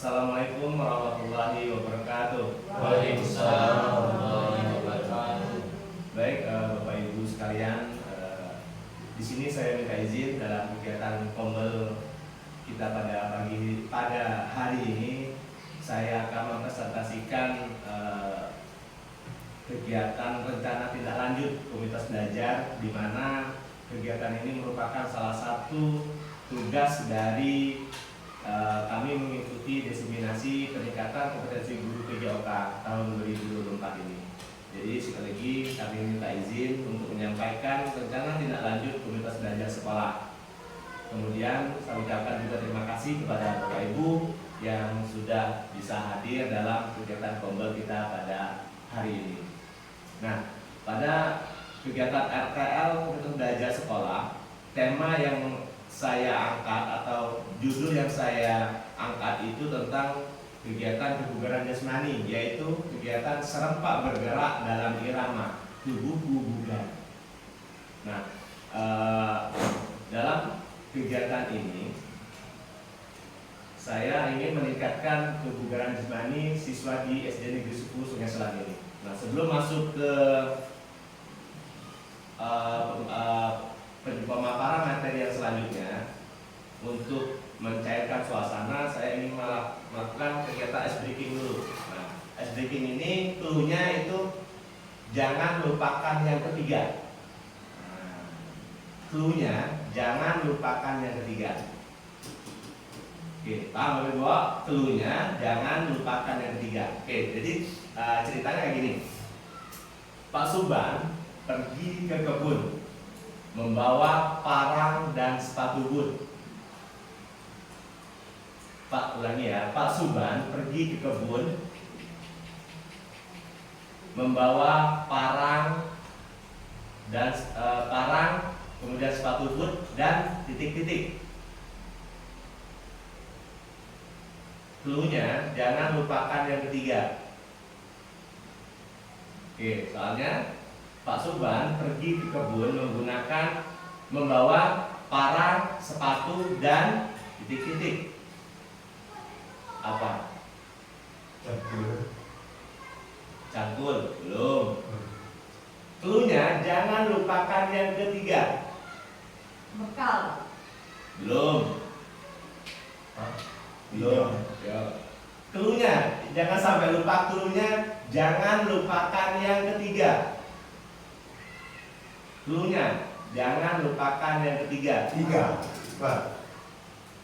Assalamualaikum warahmatullahi wabarakatuh. Waalaikumsalam warahmatullahi wabarakatuh. Baik, Bapak Ibu sekalian, di sini saya minta izin dalam kegiatan kombel kita pada hari ini. Saya akan mempresentasikan kegiatan rencana tindak lanjut komunitas belajar, di mana kegiatan ini merupakan salah satu tugas dari kami mengikuti diseminasi peningkatan kompetensi guru PJOK tahun 2024 ini. Jadi sekali lagi kami minta izin untuk menyampaikan rencana tindak lanjut komunitas belajar sekolah. Kemudian saya ucapkan juga terima kasih kepada Bapak Ibu yang sudah bisa hadir dalam kegiatan kombel kita pada hari ini. Nah, pada kegiatan RTL komunitas belajar sekolah, tema yang saya angkat atau judul yang saya angkat itu tentang kegiatan kebugaran jasmani, yaitu kegiatan serempak bergerak dalam irama tubuhku bugar. Nah, dalam kegiatan ini saya ingin meningkatkan kebugaran jasmani siswa di SD Negeri 10 Sungai Selan ini. Nah, sebelum masuk ke pemaparan materi yang selanjutnya, untuk mencairkan suasana, saya ingin melakukan kegiatan ice breaking dulu. Nah, ice breaking ini clue-nya itu jangan lupakan yang ketiga. Nah, clue-nya jangan lupakan yang ketiga. Oke, paham Bapak Ibu? Clue-nya jangan lupakan yang ketiga. Oke, jadi ceritanya kayak gini. Pak Suban pergi ke kebun membawa parang dan sepatu boot. Pak ulangi ya, Pak Suban pergi ke kebun membawa parang dan kemudian sepatu boot dan titik-titik. Clue-nya jangan lupakan yang ketiga. Oke, soalnya Pak Suban pergi ke kebun membawa parang, sepatu, dan titik-titik. Apa? Cangkul. Belum. Clue-nya jangan lupakan yang ketiga. Bekal. Belum. Belum. Ya. Clue-nya jangan sampai lupa. Clue-nya jangan lupakan yang ketiga. Clue-nya jangan lupakan yang ketiga. Tiga,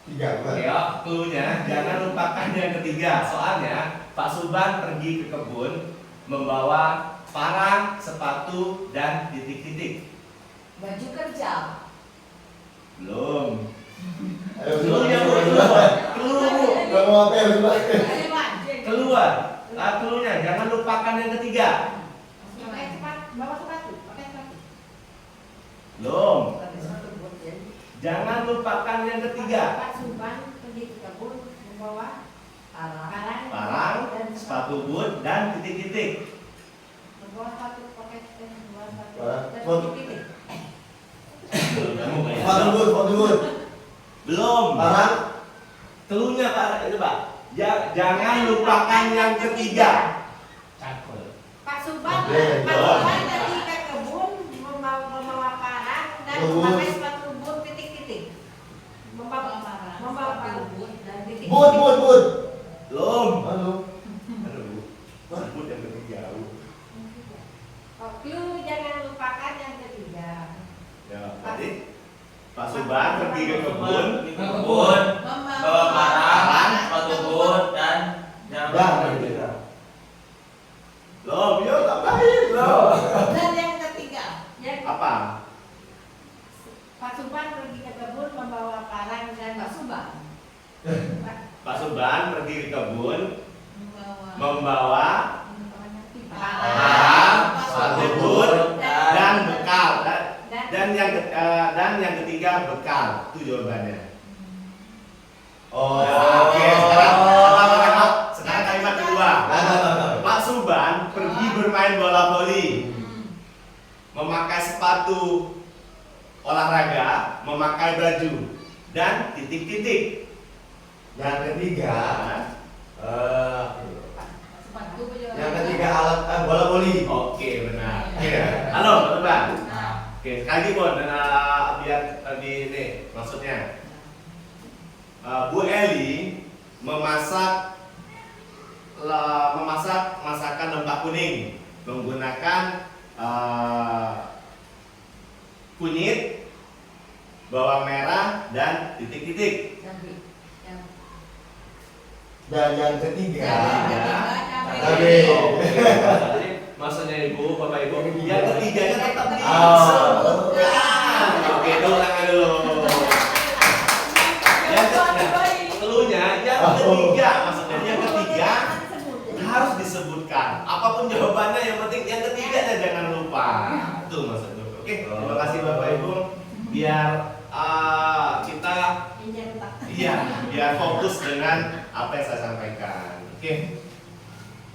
Ya, clue-nya jangan lupakan yang ketiga. Soalnya Pak Suban pergi ke kebun membawa parang, sepatu, dan titik-titik. Baju kerja. Belum. Clue-nya Keluar. Clue-nya jangan lupakan yang ketiga. Bawa sepatu. Pakai sepatu. Belum. Pakai sepatu buat jadi. Jangan lupakan yang ketiga. Pak Suban pergi ke kebun membawa Parang, sepatu boot, dan titik-titik. membawa sepatu pakai membawa sepatu Parang, dan sepatu. titik-titik. Belum. Parang. Clue-nya Pak, itu Pak. Jangan lupakan yang ketiga. Pak Suban Oke, pergi ke kebun membawa parang dan memakai sepatu boot titik-titik. Membawa sepatu boot dan titik-titik. Bud. Belum. Halo. Sebut yang ketiga. Clue jangan lupakan yang ketiga. Ya, tadi Pak Suban pergi ke kebun, Membawa parang, sepatu boot, dan belum, yuk tambahin belum. dan yang ketiga. Yang Apa? Pak Suban pergi ke kebun membawa parang dan Pak Suban. Pak Suban pergi ke kebun Membawa parang, parang, sepatu boot, dan bekal. dan Dan yang ketiga bekal. Itu jawabannya. Oh. Oke, sekarang kalimat kedua. Pak Suban pergi bermain bola voli, memakai sepatu olahraga, memakai baju, dan titik-titik. Yang ketiga, Eh, Sepatu aja. yang ketiga alat bola voli. Oke, benar. Halo, teman. Oke, sekali lagi Bon, biar di ini maksudnya Bu Eli memasak masakan lembah kuning menggunakan kunyit, bawang merah dan titik-titik. Dan yang ketiga, Cabai. Oke, jadi maksudnya Ibu, Bapak Ibu, yang ketiganya tetap Oh. disebutkan. Oke, itu ulangan dulu. Telunya yang ketiga, maksudnya yang ketiga harus disebutkan. Apapun jawabannya, yang penting yang ketiganya jangan lupa. Itu maksudnya. Oke, terima kasih Bapak Ibu. Biar kita biar fokus dengan apa yang saya sampaikan. Oke.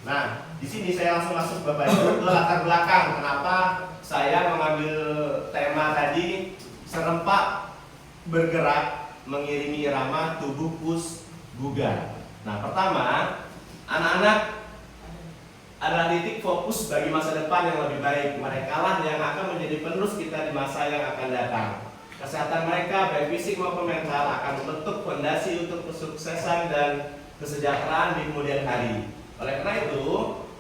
Nah, di sini saya langsung masuk Bapak Ibu ke latar belakang kenapa saya mengambil tema tadi serempak bergerak mengiringi irama tubuh pus bugar. Nah, pertama, anak-anak adalah titik fokus bagi masa depan yang lebih baik. Mereka lah yang akan menjadi penerus kita di masa yang akan datang. Kesehatan mereka baik fisik maupun mental akan membentuk fondasi untuk kesuksesan dan kesejahteraan di kemudian hari. Oleh karena itu,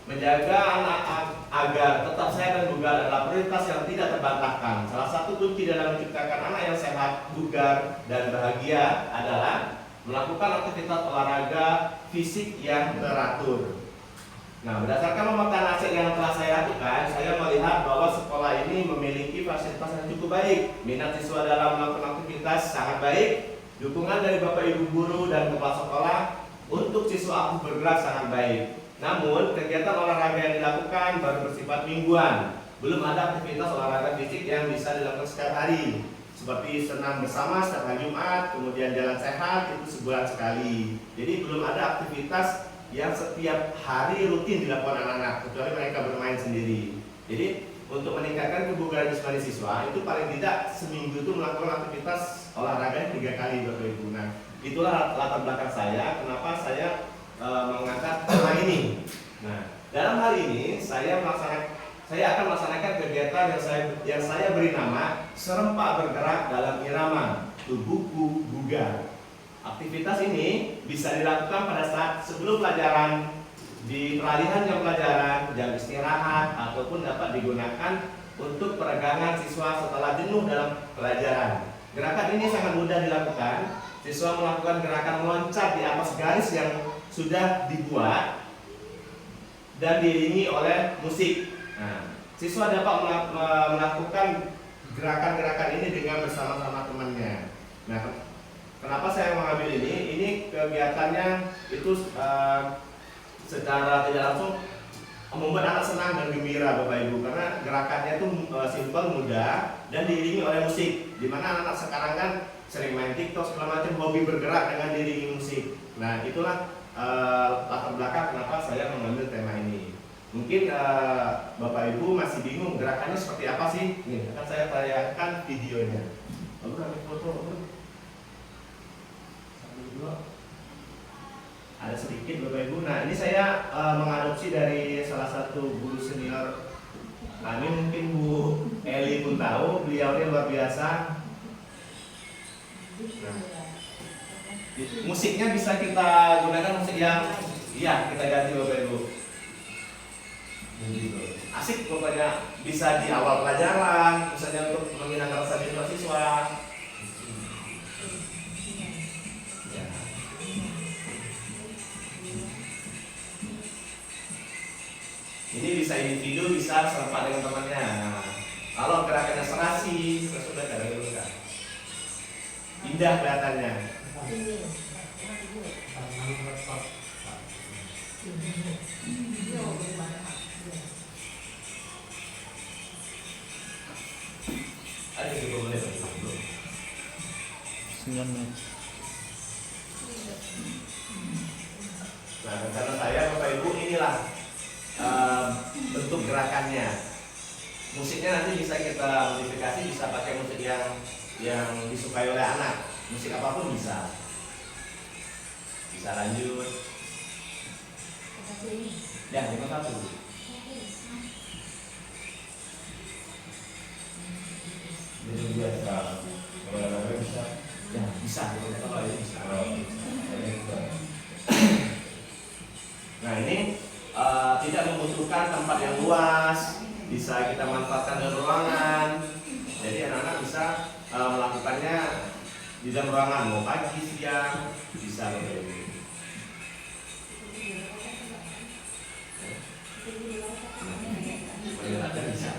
menjaga anak agar tetap sehat dan bugar adalah prioritas yang tidak terbantahkan. Salah satu kunci dalam menciptakan anak yang sehat, bugar, dan bahagia adalah melakukan aktivitas olahraga fisik yang teratur. Nah, berdasarkan pemetaan hasil yang telah saya lakukan, saya melihat bahwa sekolah ini memiliki fasilitas yang cukup baik. Minat siswa dalam melakukan aktivitas sangat baik. Dukungan dari Bapak Ibu guru dan kepala sekolah untuk siswa aktif bergerak sangat baik. Namun, kegiatan olahraga yang dilakukan baru bersifat mingguan. Belum ada aktivitas olahraga fisik yang bisa dilakukan setiap hari. Seperti senam bersama setiap hari Jumat, kemudian jalan sehat itu sebulan sekali. Jadi belum ada aktivitas yang setiap hari rutin dilakukan anak-anak, kecuali mereka bermain sendiri. Jadi untuk meningkatkan kebugaran jasmani siswa itu paling tidak seminggu itu melakukan aktivitas olahraga 3 kali Bapak Ibu. Nah, itulah latar belakang saya kenapa saya mengangkat tema ini. Nah, dalam hal ini saya akan melaksanakan kegiatan yang saya beri nama serempak bergerak dalam irama tubuhku bugar. Aktivitas ini bisa dilakukan pada saat sebelum pelajaran, di peralihan jam pelajaran, jam istirahat, ataupun dapat digunakan untuk peregangan siswa setelah jenuh dalam pelajaran. Gerakan ini sangat mudah dilakukan. Siswa melakukan gerakan meloncat di atas garis yang sudah dibuat dan diiringi oleh musik. Nah, siswa dapat melakukan gerakan-gerakan ini dengan bersama-sama temannya. Nah, kenapa saya mengambil ini? Ini kegiatannya itu secara tidak langsung membuat anak senang dan gembira Bapak Ibu, karena gerakannya itu simpel, mudah, dan diiringi oleh musik. Dimana anak-anak sekarang kan sering main TikTok segala macam, hobi bergerak dengan diiringi musik. Nah, itulah latar belakang kenapa saya mengambil tema ini. Mungkin Bapak Ibu masih bingung gerakannya seperti apa sih? Nih, akan saya tayangkan videonya. Lalu kami foto. Ada sedikit Bapak Ibu. Nah, ini saya mengadopsi dari salah satu guru senior kami, mungkin Bu Eli pun tahu, beliau ini luar biasa. Nah, musiknya bisa kita gunakan musik yang kita ganti Bapak Ibu. Asik pokoknya, bisa di awal pelajaran, misalnya untuk menghilangkan rasa jenuh siswa. Ini bisa individu, bisa serempak dengan temannya. Nah, kalau gerakannya serasi, sudah kadang dulu kan. Indah kelihatannya. Ada 30 menit. 9 menit. Nah, rencana saya Bapak Ibu inilah bentuk gerakannya. Musiknya nanti bisa kita modifikasi, bisa pakai musik yang disukai oleh anak. Musik apapun bisa. Bisa lanjut. Ya, 51. Jadi biasa. Olahraga bisa. Ya, bisa. Kalau ini bisa. Nah, ini tidak membutuhkan tempat yang luas, bisa kita manfaatkan dalam ruangan. Jadi anak-anak bisa melakukannya di dalam ruangan, mau pagi, siang, bisa loh. Menyelatkan bisa.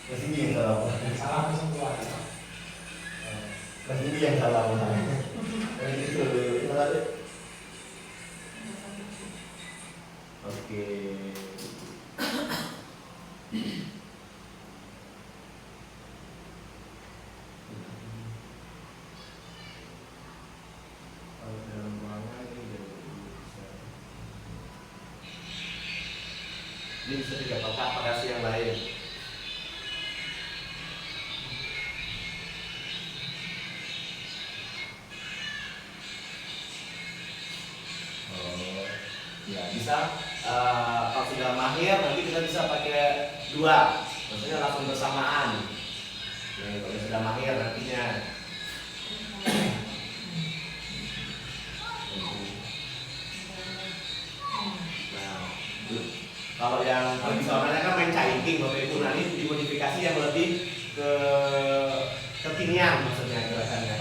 Mas ini yang salah. Salah semua. Mas ini yang salah. Itu Oke. Kalau dalam ruangan ini bisa. Ini bisa juga pakai aplikasi yang lain. Oh, ya bisa. Kalau sudah mahir nanti kita bisa pakai dua, maksudnya langsung bersamaan. Nah, kalau sudah mahir nantinya. Nah, kalau yang tradisionalnya kan main caiking, Bapak Ibu, nah ini dimodifikasi yang lebih ke kekinian, maksudnya gerakannya.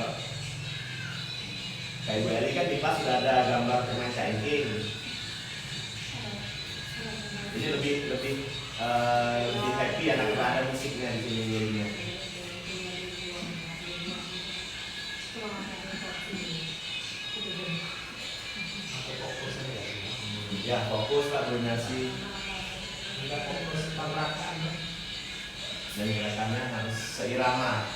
Kayak Ibu Eli kan di kelas sudah ada gambar pemain caiking. Jadi lebih happy anak ada musiknya di sini jadinya. Ya, fokus koordinasi Tidak fokus tabrakan. dan gerakannya harus seirama.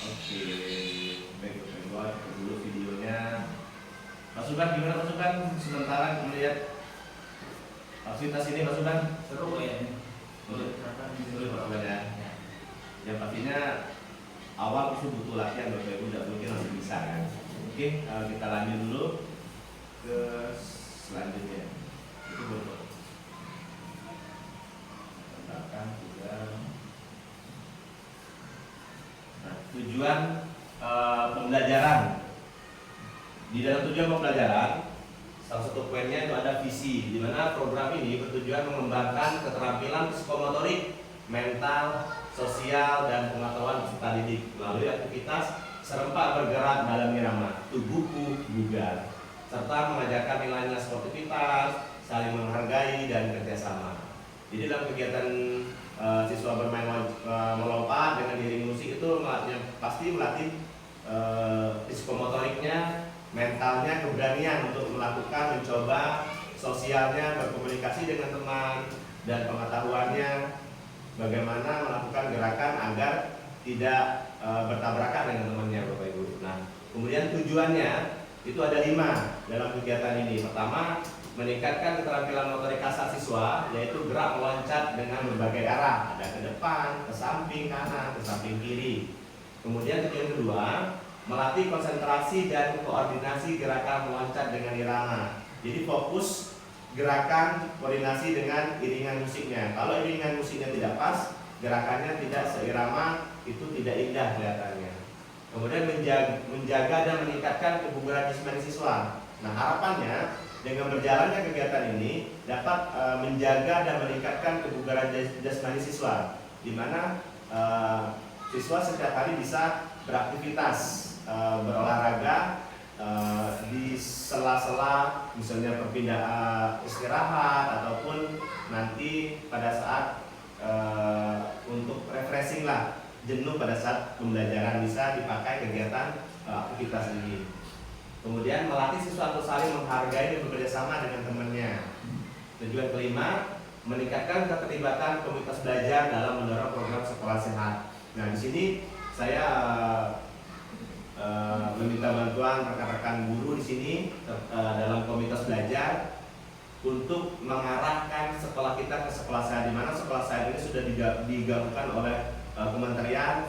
Oke, baik Bapak Ibu, kita dulu videonya. Pasukan gimana pasukan? Sementara melihat aktivitas ini pasukan Seru ya. Seru Pak ya. Yang pastinya awal itu butuh latihan Bapak Ibu, tidak mungkin langsung bisa kan. Oke, kita lanjut dulu ke selanjutnya. Itu betul. Tentang juga. Nah, tujuan pembelajaran. Di dalam tujuan pembelajaran, salah satu poinnya itu ada visi, di mana program ini bertujuan mengembangkan keterampilan psikomotorik, mental, sosial, dan pengetahuan peserta didik melalui aktivitas serempak bergerak dalam irama, tubuhku bugar, serta mengajarkan nilainya sportivitas, saling menghargai, dan kerjasama. Jadi dalam kegiatan siswa bermain melompat dengan iring musik itu pasti melatih psikomotoriknya, mentalnya, keberanian untuk melakukan, mencoba, sosialnya, berkomunikasi dengan teman, dan pengetahuannya bagaimana melakukan gerakan agar tidak bertabrakan dengan temannya, Bapak Ibu. Nah, kemudian tujuannya itu ada 5 dalam kegiatan ini. Pertama, meningkatkan keterampilan motorik kasar siswa, yaitu gerak meloncat dengan berbagai arah, ada ke depan, ke samping kanan, ke samping kiri. Kemudian tujuan kedua, melatih konsentrasi dan koordinasi gerakan meloncat dengan irama. Jadi fokus gerakan koordinasi dengan iringan musiknya. Kalau iringan musiknya tidak pas, gerakannya tidak seirama, itu tidak indah kelihatannya. Kemudian menjaga dan meningkatkan kebugaran jismani siswa. Nah, harapannya dengan berjalannya kegiatan ini dapat menjaga dan meningkatkan kebugaran jasmani siswa, di mana siswa setiap hari bisa beraktivitas berolahraga di sela-sela misalnya perpindahan istirahat ataupun nanti pada saat untuk refreshing lah, jenuh pada saat pembelajaran bisa dipakai kegiatan aktivitas ini. Kemudian melatih siswa untuk saling menghargai dan bekerja sama dengan temannya. Tujuan kelima, meningkatkan keterlibatan komunitas belajar dalam mendorong program sekolah sehat. Nah, di sini saya meminta bantuan rekan-rekan guru di sini dalam komunitas belajar untuk mengarahkan sekolah kita ke sekolah sehat, di mana sekolah sehat ini sudah digabungkan oleh kementerian,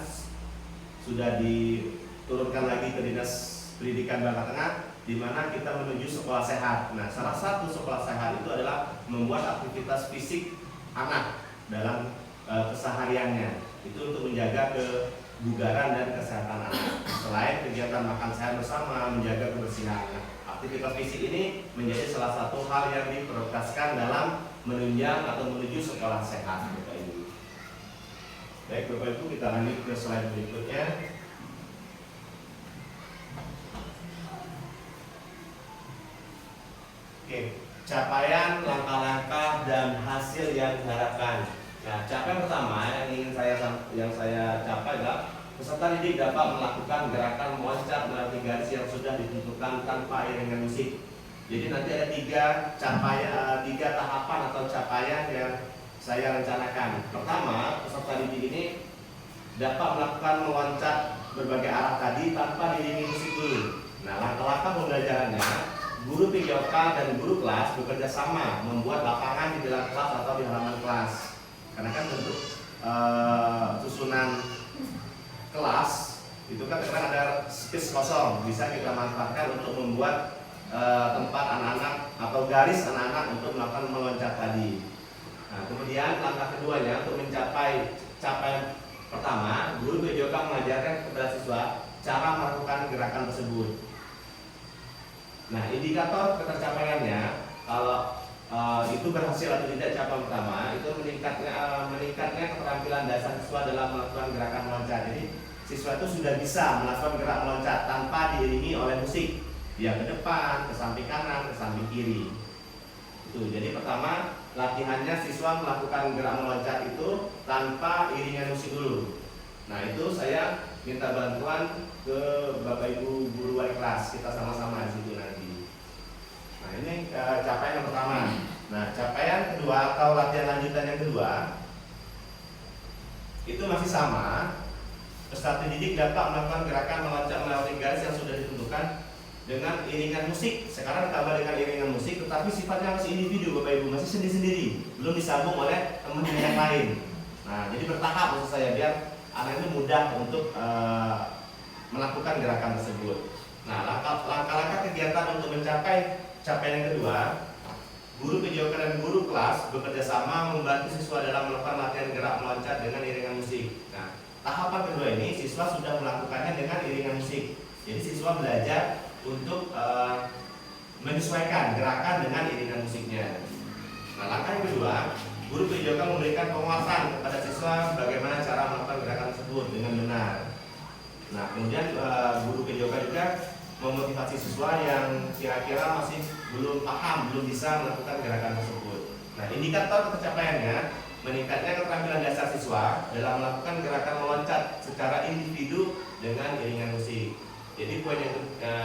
sudah diturunkan lagi ke Dinas Pendidikan Bangka Tengah, di mana kita menuju sekolah sehat. Nah, salah satu sekolah sehat itu adalah membuat aktivitas fisik anak dalam kesehariannya. Itu untuk menjaga kebugaran dan kesehatan anak. Selain kegiatan makan sehat bersama, menjaga kebersihan. Aktivitas fisik ini menjadi salah satu hal yang diprioritaskan dalam menunjang atau menuju sekolah sehat, Bapak Ibu. Baik, Bapak Ibu, kita lanjut ke slide berikutnya. Oke, capaian, langkah-langkah dan hasil yang diharapkan. Nah, capaian pertama yang ingin saya capai adalah peserta didik dapat melakukan gerakan meloncat melewati garis yang sudah ditentukan tanpa iringan musik. Jadi nanti ada tiga tahapan atau capaian yang saya rencanakan. Pertama, peserta didik ini dapat melakukan meloncat berbagai arah tadi tanpa diiringi musik dulu. Nah, langkah-langkah pembelajarannya, guru PJOK dan guru kelas bekerja sama membuat lapangan di dalam kelas atau di halaman kelas. Karena kan bentuk susunan kelas itu kan ada space kosong, bisa kita manfaatkan untuk membuat tempat anak-anak atau garis anak-anak untuk melakukan meloncat tadi. Nah, kemudian langkah keduanya untuk mencapai capaian pertama, guru PJOK mengajarkan kepada siswa cara melakukan gerakan tersebut. Nah, indikator ketercapaiannya kalau itu berhasil atau tidak capaian pertama, itu meningkatnya keterampilan dasar siswa dalam melakukan gerakan meloncat. Jadi siswa itu sudah bisa melakukan gerak meloncat tanpa diiringi oleh musik, yang ke depan, ke samping kanan, ke samping kiri. Itu. Jadi pertama, latihannya siswa melakukan gerak meloncat itu tanpa iringan musik dulu. Nah, itu saya minta bantuan ke Bapak Ibu guru wali kelas, kita sama-sama di situ nanti. Nah, ini capaian yang pertama. Nah, capaian kedua atau latihan lanjutan yang kedua itu masih sama. Peserta didik dapat melakukan gerakan meloncat melewati garis yang sudah ditentukan dengan iringan musik. Sekarang ditambah dengan iringan musik, tetapi sifatnya masih individu, Bapak Ibu, masih sendiri-sendiri, belum disambung oleh teman yang lain. Nah, jadi bertahap maksud saya, biar anak itu mudah untuk melakukan gerakan tersebut. Nah, langkah-langkah kegiatan untuk mencapai capaian yang kedua, guru PJOK dan guru kelas bekerja sama membantu siswa dalam melakukan latihan gerak meloncat dengan iringan musik. Nah, tahapan kedua ini siswa sudah melakukannya dengan iringan musik. Jadi siswa belajar untuk menyesuaikan gerakan dengan iringan musiknya. Nah, langkah yang kedua, guru PJOK memberikan penguasaan kepada siswa bagaimana cara melakukan gerakan tersebut dengan benar. Nah, kemudian guru PJOK juga memotivasi siswa yang kira-kira masih belum paham, belum bisa melakukan gerakan tersebut. Nah, indikator pencapaiannya meningkatnya keterampilan dasar siswa dalam melakukan gerakan meloncat secara individu dengan iringan musik. Jadi poin yang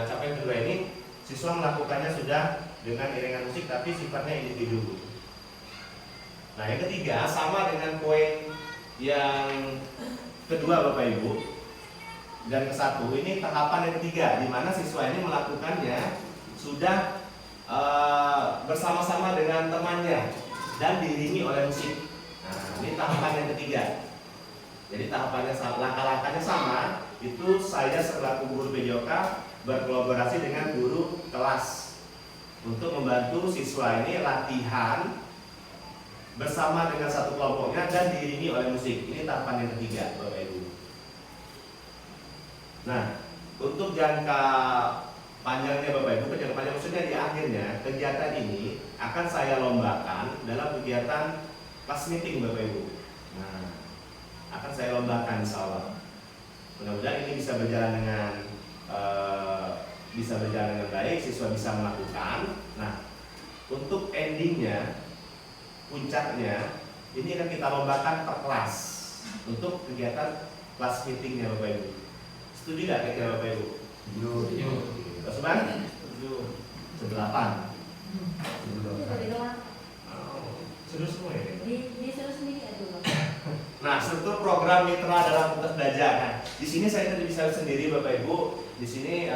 capaian kedua ini, siswa melakukannya sudah dengan iringan musik tapi sifatnya individu. Nah, yang ketiga sama dengan poin yang kedua, Bapak Ibu, dan ke satu, ini tahapan yang ketiga, di mana siswa ini melakukannya sudah bersama-sama dengan temannya dan diiringi oleh musik. Nah, ini tahapan yang ketiga. Jadi tahapannya langkah-langkahnya sama. Itu saya selaku guru PJOK berkolaborasi dengan guru kelas untuk membantu siswa ini latihan bersama dengan satu kelompoknya dan diiringi oleh musik. Ini tahapan yang ketiga, Bapak Ibu. Nah, untuk jangka panjangnya Bapak Ibu, jangka panjang maksudnya di akhirnya kegiatan ini akan saya lombakan dalam kegiatan class meeting Bapak Ibu. Nah, akan saya lombakan insya Allah. Mudah-mudahan ini bisa berjalan dengan baik, siswa bisa melakukan. Nah, untuk endingnya, puncaknya, ini akan kita lombakan per kelas untuk kegiatan class meetingnya Bapak Ibu. Setuju tidak kira-kira Bapak Ibu? Setuju. Pak Suban? Setuju. 8. Seru semua ya? Disuruh sendiri aduh. Nah, struktur program mitra dalam komunitas belajar. Nah, di sini saya tidak bisa sendiri Bapak Ibu. Di sini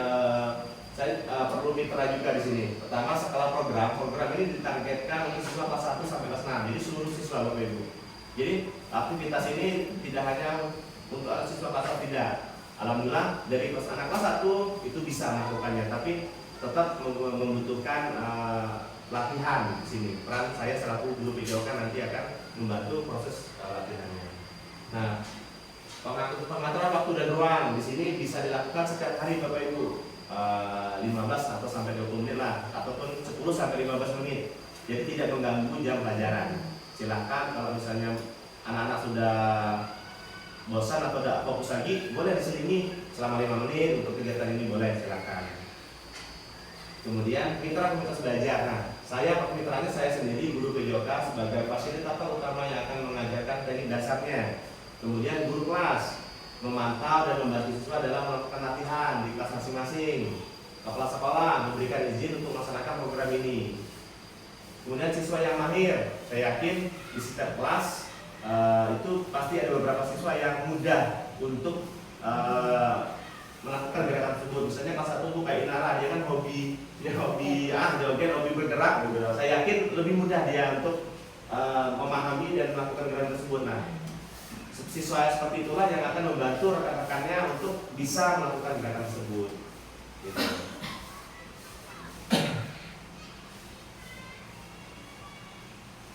saya perlu mitra juga di sini. Pertama, skala program ini ditargetkan untuk siswa kelas 1 sampai kelas 6. Jadi seluruh siswa Bapak Ibu. Jadi aktivitas ini tidak hanya untuk siswa kelas 1 tidak. Alhamdulillah dari anak kelas 1 itu bisa melakukannya, tapi tetap membutuhkan latihan di sini. Peran saya selaku guru PJOK nanti akan membantu proses latihannya. Nah, pengaturan waktu dan ruang di sini bisa dilakukan setiap hari Bapak Ibu, 15 atau sampai 20 menit lah, ataupun 10 sampai 15 menit. Jadi tidak mengganggu jam pelajaran. Silahkan kalau misalnya anak-anak sudah bosan atau tidak fokus lagi, boleh diselingi selama 5 menit untuk kegiatan ini, boleh, silakan. Kemudian mitra komunitas belajar. Nah, mitranya saya sendiri guru PJOK sebagai fasilitator utama yang akan mengajarkan teknik dasarnya. Kemudian guru kelas memantau dan membantu siswa dalam melakukan latihan di kelas masing-masing. Kepala sekolah memberikan izin untuk melaksanakan program ini. Kemudian siswa yang mahir, saya yakin di setiap kelas itu pasti ada beberapa siswa yang mudah untuk melakukan gerakan tersebut. Misalnya kelas 1 tuh kayak Inara, dia kan hobi joget, hobi bergerak gitu. Saya yakin lebih mudah dia untuk memahami dan melakukan gerakan tersebut. Nah, siswa seperti itulah yang akan membantu rekan-rekannya untuk bisa melakukan gerakan tersebut. Gitu.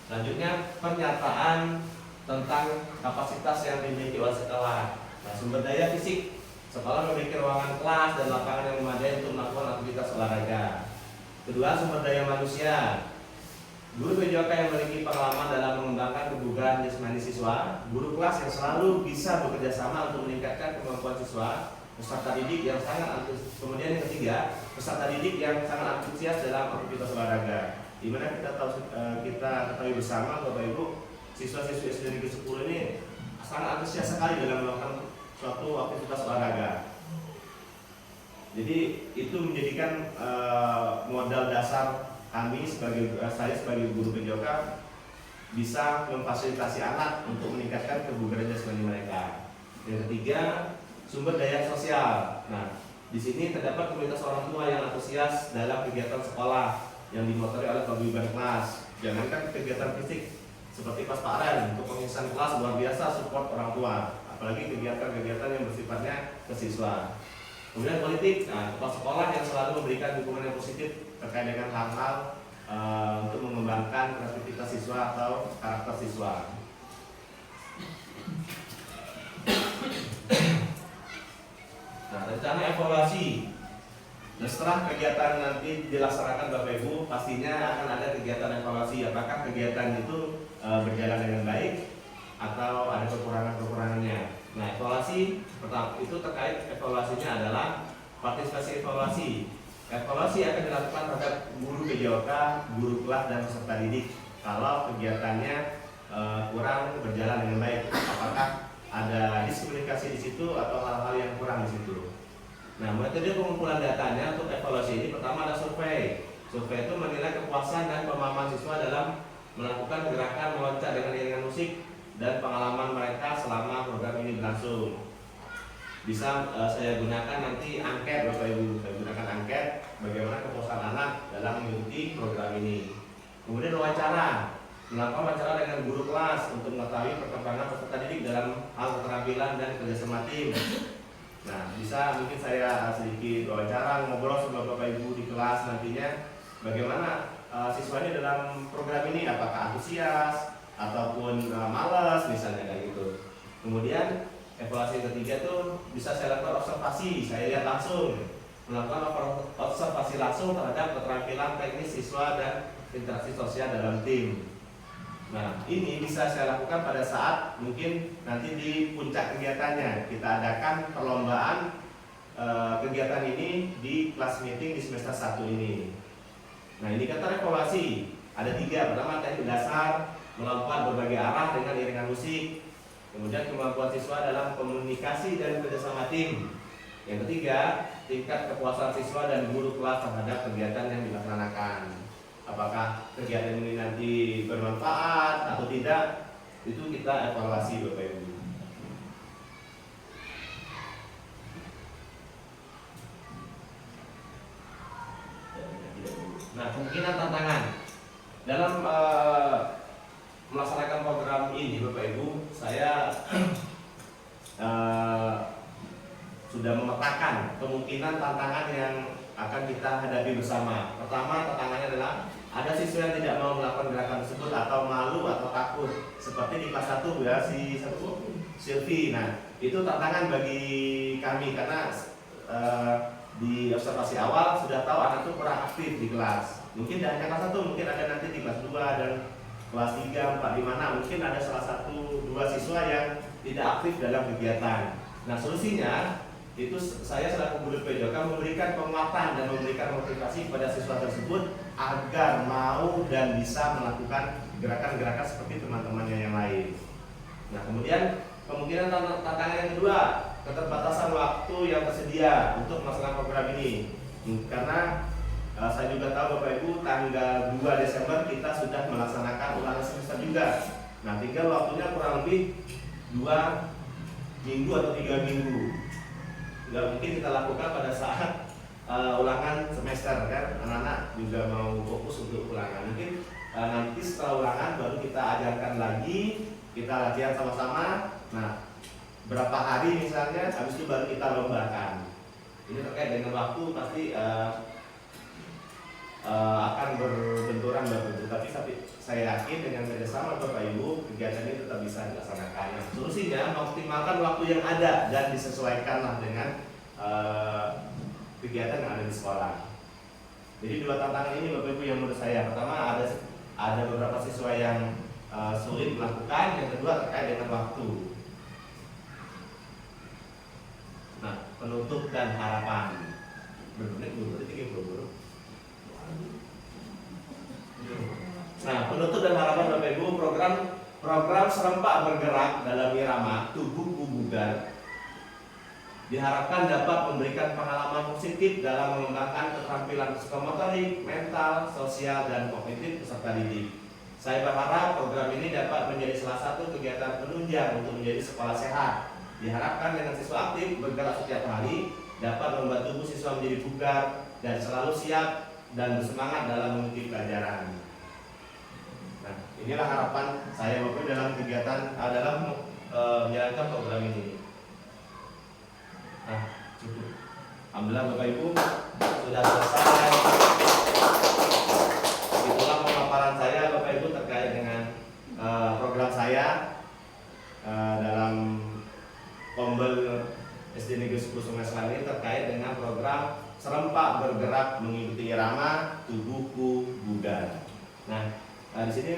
Selanjutnya pernyataan tentang kapasitas yang dimiliki oleh sekolah. Nah, sumber daya fisik, sekolah memiliki ruangan kelas dan lapangan yang memadai untuk melakukan aktivitas olahraga. Kedua, sumber daya manusia. Guru PJOK yang memiliki pengalaman dalam mengembangkan kebugaran jasmani siswa, guru kelas yang selalu bisa bekerja sama untuk meningkatkan kemampuan siswa, peserta didik yang sangat antusias. Kemudian yang ketiga, peserta didik yang sangat antusias dalam aktivitas olahraga. Di mana kita ketahui bersama Bapak Ibu, siswa-siswi SD Negeri 10 ini sangat antusias sekali dalam melakukan suatu aktivitas olahraga. Jadi itu menjadikan modal dasar kami saya sebagai guru PJOK bisa memfasilitasi anak untuk meningkatkan kebugaran jasmani mereka. Yang ketiga, sumber daya sosial. Nah, di sini terdapat komunitas orang tua yang antusias dalam kegiatan sekolah yang dimotori oleh paguyuban kelas. Jangankan kegiatan fisik seperti kelas paran untuk pengisian kelas luar biasa support orang tua, apalagi kegiatan-kegiatan yang bersifatnya ke siswa. Kemudian politik, nah, kepala sekolah yang selalu memberikan dukungan yang positif terkait dengan hal-hal untuk mengembangkan kreativitas siswa atau karakter siswa. Nah, rencana evaluasi. Nah, setelah kegiatan nanti dilaksanakan Bapak Ibu, pastinya akan ada kegiatan evaluasi. Apakah kegiatan itu berjalan dengan baik atau ada kekurangan-kekurangannya. Nah, evaluasi pertama itu terkait evaluasinya adalah partisipasi evaluasi. Evaluasi akan dilakukan terhadap guru PJOK, guru kelas dan peserta didik kalau kegiatannya kurang berjalan dengan baik. Apakah ada diskomunikasi di situ atau hal-hal yang kurang di situ. Nah, metode pengumpulan datanya untuk evaluasi ini pertama ada survei. Survei itu menilai kepuasan dan pemahaman siswa dalam melakukan gerakan meloncat dengan iringan musik dan pengalaman mereka selama program ini berlangsung. Bisa saya gunakan nanti angket Bapak Ibu, saya gunakan angket bagaimana kepuasan anak dalam mengikuti program ini. Kemudian wawancara, melakukan wawancara dengan guru kelas untuk mengetahui perkembangan peserta didik dalam hal keterampilan dan kerjasama tim. Nah, bisa mungkin saya sedikit wawancara, ngobrol sama Bapak Ibu di kelas nantinya bagaimana siswanya dalam program ini, apakah antusias ataupun malas misalnya kayak gitu. Kemudian evaluasi yang ketiga tuh bisa saya lakukan observasi, saya lihat langsung melakukan observasi langsung terhadap keterampilan teknis siswa dan interaksi sosial dalam tim. Nah, ini bisa saya lakukan pada saat mungkin nanti di puncak kegiatannya kita adakan perlombaan kegiatan ini di kelas meeting di semester 1 ini. Nah, indikator evaluasi ada 3. Pertama, teknik dasar, melompat berbagai arah dengan iringan musik. Kemudian kemampuan siswa dalam komunikasi dan kerjasama tim. Yang ketiga, tingkat kepuasan siswa dan guru kelas terhadap kegiatan yang dilaksanakan. Apakah kegiatan ini nanti bermanfaat atau tidak, itu kita evaluasi Bapak Ibu. Nah, kemungkinan tantangan dalam melaksanakan program ini Bapak Ibu, saya sudah memetakan kemungkinan tantangan yang akan kita hadapi bersama. Pertama, tantangannya adalah ada siswa yang tidak mau melakukan gerakan tersebut atau malu atau takut, seperti di kelas 1 ya, si Silvi. Nah, itu tantangan bagi kami karena di observasi awal sudah tahu anak itu kurang aktif di kelas. Mungkin tidak hanya kelas 1, mungkin ada nanti di kelas 2 dan kelas 3, 4, di mana mungkin ada salah 1-2 siswa yang tidak aktif dalam kegiatan. Nah, solusinya itu saya selaku guru PJOK memberikan penguatan dan memberikan motivasi kepada siswa tersebut agar mau dan bisa melakukan gerakan-gerakan seperti teman-temannya yang lain. Nah, kemudian kemungkinan tantangan yang kedua, keterbatasan waktu yang tersedia untuk melaksanakan program ini. Karena saya juga tahu Bapak Ibu, tanggal 2 Desember kita sudah melaksanakan ulangan semester juga. Nah, tinggal waktunya kurang lebih 2 minggu atau 3 minggu. Nggak mungkin kita lakukan pada saat ulangan semester kan, anak-anak juga mau fokus untuk ulangan. Mungkin nanti setelah ulangan baru kita ajarkan lagi, kita latihan sama-sama. Nah, berapa hari misalnya, habis itu baru kita lombakan. Ini terkait dengan waktu pasti akan berbenturan Bapak Ibu, tapi saya yakin dengan kerjasama Bapak Ibu kegiatan ini tetap bisa dilaksanakan. Nah, solusinya mengoptimalkan waktu yang ada dan disesuaikanlah dengan kegiatan yang ada di sekolah. Jadi 2 tantangan ini Bapak Ibu yang menurut saya, pertama ada beberapa siswa yang sulit melakukan, yang kedua terkait dengan waktu. Nah, penutup dan harapan. Nah, penutup dan harapan Bapak Ibu, program serempak bergerak dalam irama tubuhku bugar diharapkan dapat memberikan pengalaman positif dalam mengembangkan keterampilan psikomotorik, mental, sosial, dan kognitif peserta didik. Saya berharap program ini dapat menjadi salah satu kegiatan penunjang untuk menjadi sekolah sehat. Diharapkan dengan siswa aktif bergerak setiap hari dapat membuat tubuh siswa menjadi bugar dan selalu siap dan bersemangat dalam mengikuti pelajaran. Nah, inilah harapan saya Bapak dalam kegiatan dalam menjalankan program ini. Nah, cukup. Alhamdulillah Bapak Ibu sudah selesai. Itulah pemaparan saya Bapak Ibu terkait dengan program saya dalam Pombel SD Negeri 10 Sungai Selatan ini terkait dengan program serempak bergerak mengikuti irama tubuhku bugar. Nah, di sini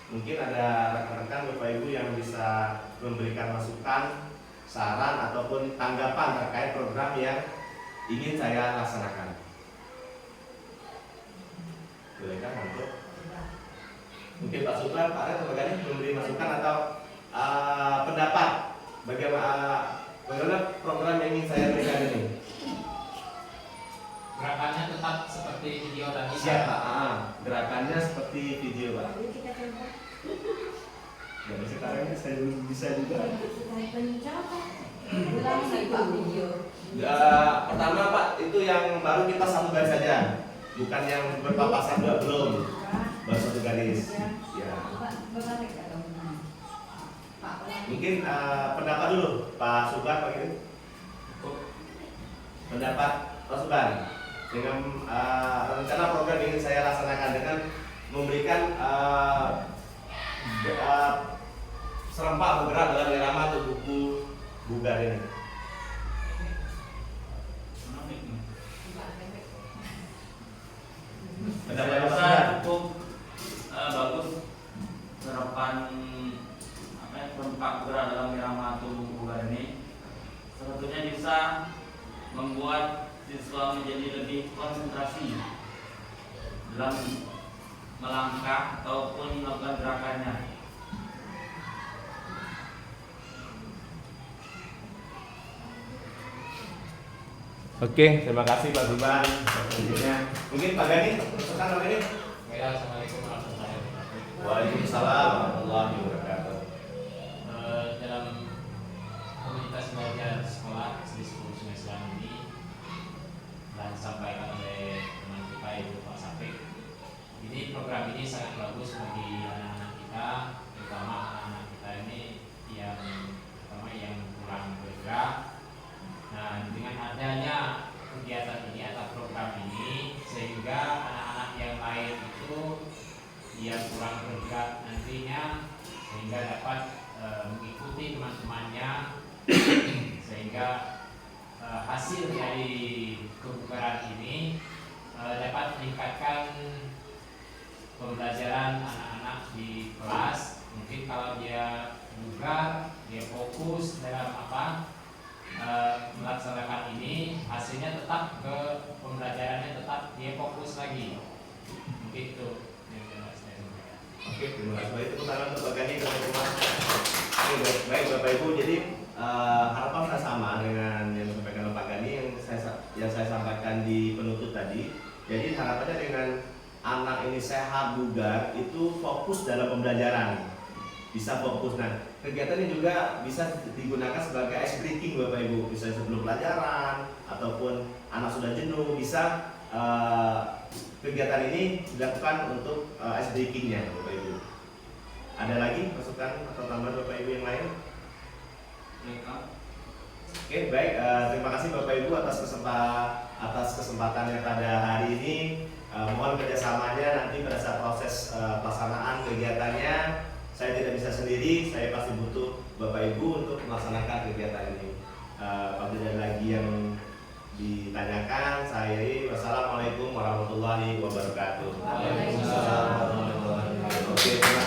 mungkin ada rekan-rekan Bapak Ibu yang bisa memberikan masukan, saran ataupun tanggapan terkait program yang ingin saya laksanakan. Bolehkah untuk mungkin Pak Supran, Pak Red, Pak Gani memberi masukan atau pendapat bagaimana program yang ingin saya berikan ini? Gerakannya tetap seperti video tadi. Siap Pak, gerakannya seperti video Pak. Jadi kita coba. Ya, sekarang saya belum bisa juga. Ulang lagi Pak video. Ya, pertama Pak, itu yang baru kita satu garis saja, bukan yang berpapasan dua, belum. Baru satu garis. Ya. Mungkin pendapat dulu Pak Subar, Pak Giri. Pendapat Pak Subar dengan rencana program ini saya laksanakan dengan memberikan serempak bergerak dalam irama tubuhku bugar ini. bisa membuat siswa menjadi lebih konsentrasi dalam melangkah ataupun melakukan gerakannya. Oke, terima kasih Pak Zuban. Mungkin Pak Gani, pesan apa ini? Baik, assalamualaikum warahmatullahi wabarakatuh. Waalaikumsalam warahmatullahi wabarakatuh. Dalam komunitas belajar sekolah SD 10 Sungai Selam ini telah disampaikan oleh teman kita Ibu Pak Sapik. Ini program ini sangat bagus bagi anak-anak kita, terutama anak-anak kita ini yang pertama yang kurang bergerak. Nah, dengan adanya kegiatan ini atau program ini, sehingga anak-anak yang lain itu yang kurang bergerak nantinya sehingga dapat mengikuti teman-temannya, sehingga hasil dari kebugaran ini dapat meningkatkan pembelajaran anak-anak di kelas. Mungkin kalau dia bugar, dia fokus dalam melaksanakan ini, hasilnya tetap ke pembelajarannya, tetap dia fokus lagi. Begitu. Oke, terima kasih. Baik, tepuk tangan untuk Pak Gani dan teman-teman. Oke, baik Bapak Ibu. Jadi harapan saya sama dengan yang disampaikan oleh Pak Gani yang saya sampaikan di penutup tadi. Jadi harapannya dengan anak ini sehat, bugar, itu fokus dalam pembelajaran. Bisa fokus. Nah, kegiatan ini juga bisa digunakan sebagai ice breaking Bapak Ibu. Bisa sebelum pelajaran ataupun anak sudah jenuh, bisa kegiatan ini dilakukan untuk ice breakingnya Bapak Ibu. Ada lagi masukan atau tambahan Bapak Ibu yang lain? Oke, baik. Terima kasih Bapak Ibu atas kesempatannya pada hari ini. Mohon kerjasamanya nanti pada saat proses pelaksanaan kegiatannya. Saya tidak bisa sendiri, saya pasti butuh Bapak Ibu untuk melaksanakan kegiatan ini. Apabila ada lagi yang ditanyakan, saya wassalamualaikum warahmatullahi wabarakatuh. Waalaikumsalam warahmatullahi wabarakatuh. Oke, terima